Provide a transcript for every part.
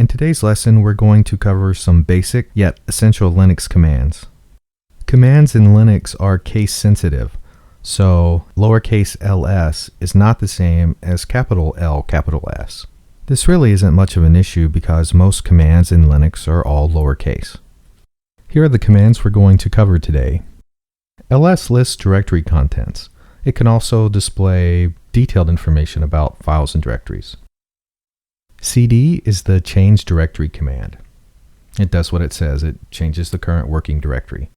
In today's lesson, we're going to cover some basic yet essential Linux commands. Commands in Linux are case sensitive, so lowercase ls is not the same as capital L, capital S. This really isn't much of an issue because most commands in Linux are all lowercase. Here are the commands we're going to cover today. ls lists directory contents. It can also display detailed information about files and directories. cd is the change directory command. It does what it says. It changes the current working directory.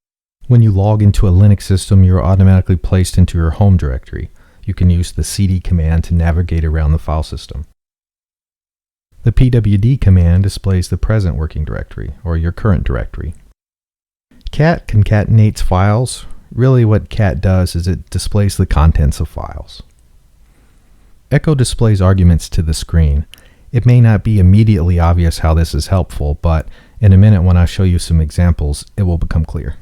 When you log into a Linux system, you're automatically placed into your home directory. You can use the cd command to navigate around the file system. The pwd command displays the present working directory, or your current directory. Cat concatenates files. Really what cat does is it displays the contents of files. Echo displays arguments to the screen. It may not be immediately obvious how this is helpful, but in a minute when I show you some examples, it will become clear.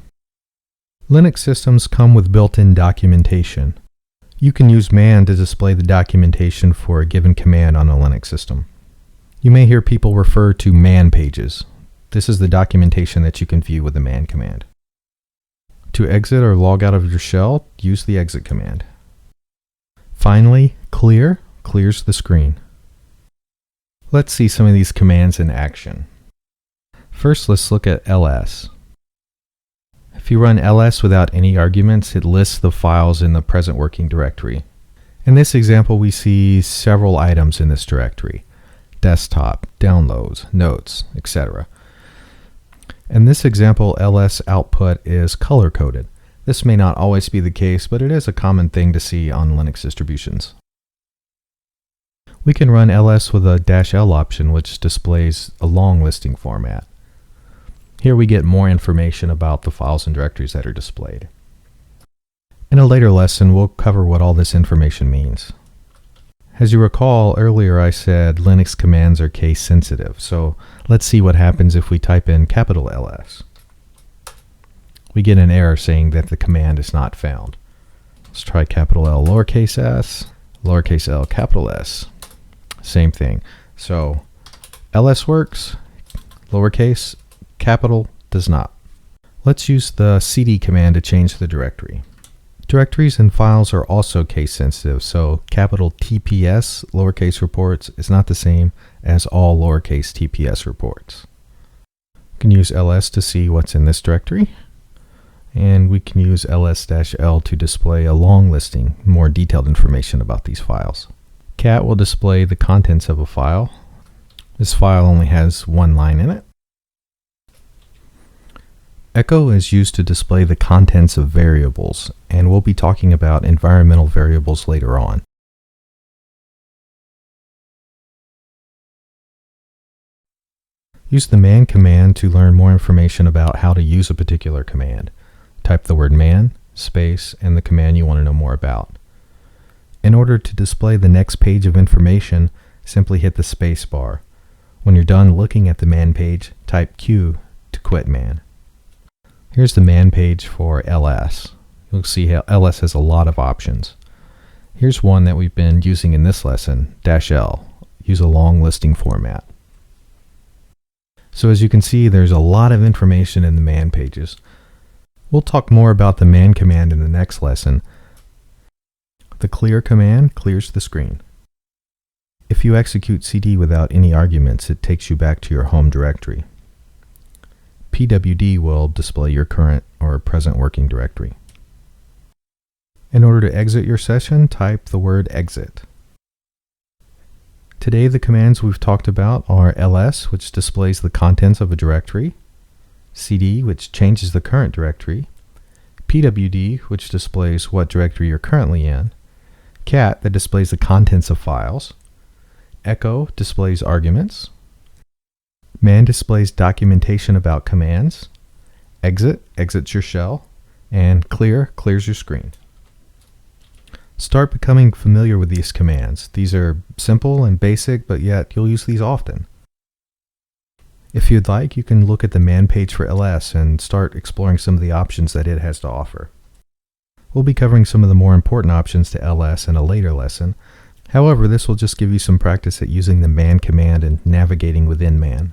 Linux systems come with built-in documentation. You can use man to display the documentation for a given command on a Linux system. You may hear people refer to man pages. This is the documentation that you can view with the man command. To exit or log out of your shell, use the exit command. Finally, clear clears the screen. Let's see some of these commands in action. First, let's look at ls. If you run ls without any arguments, it lists the files in the present working directory. In this example, we see several items in this directory: desktop, downloads, notes, etc. In this example, ls output is color-coded. This may not always be the case, but it is a common thing to see on Linux distributions. We can run ls with a -l option, which displays a long listing format. Here we get more information about the files and directories that are displayed. In a later lesson, we'll cover what all this information means. As you recall, earlier I said Linux commands are case sensitive, so let's see what happens if we type in capital LS. We get an error saying that the command is not found. Let's try capital L lowercase s, lowercase l capital S. Same thing. So ls works, lowercase, capital does not. Let's use the cd command to change the directory. Directories and files are also case sensitive, so capital TPS lowercase reports is not the same as all lowercase TPS reports. We can use ls to see what's in this directory, and we can use ls-l to display a long listing, more detailed information about these files. Cat will display the contents of a file. This file only has one line in it. Echo is used to display the contents of variables, and we'll be talking about environmental variables later on. Use the man command to learn more information about how to use a particular command. Type the word man, space, and the command you want to know more about. In order to display the next page of information, simply hit the space bar. When you're done looking at the man page, type Q to quit man. Here's the man page for ls. You'll see how ls has a lot of options. Here's one that we've been using in this lesson, -l. Use a long listing format. So as you can see, there's a lot of information in the man pages. We'll talk more about the man command in the next lesson. The clear command clears the screen. If you execute cd without any arguments, it takes you back to your home directory. pwd will display your current or present working directory. In order to exit your session, type the word exit. Today the commands we've talked about are ls, which displays the contents of a directory, cd, which changes the current directory, pwd, which displays what directory you're currently in, cat, that displays the contents of files, echo displays arguments, man displays documentation about commands, exit exits your shell, and clear clears your screen. Start becoming familiar with these commands. These are simple and basic, but yet you'll use these often. If you'd like, you can look at the man page for ls and start exploring some of the options that it has to offer. We'll be covering some of the more important options to ls in a later lesson. However, this will just give you some practice at using the man command and navigating within man.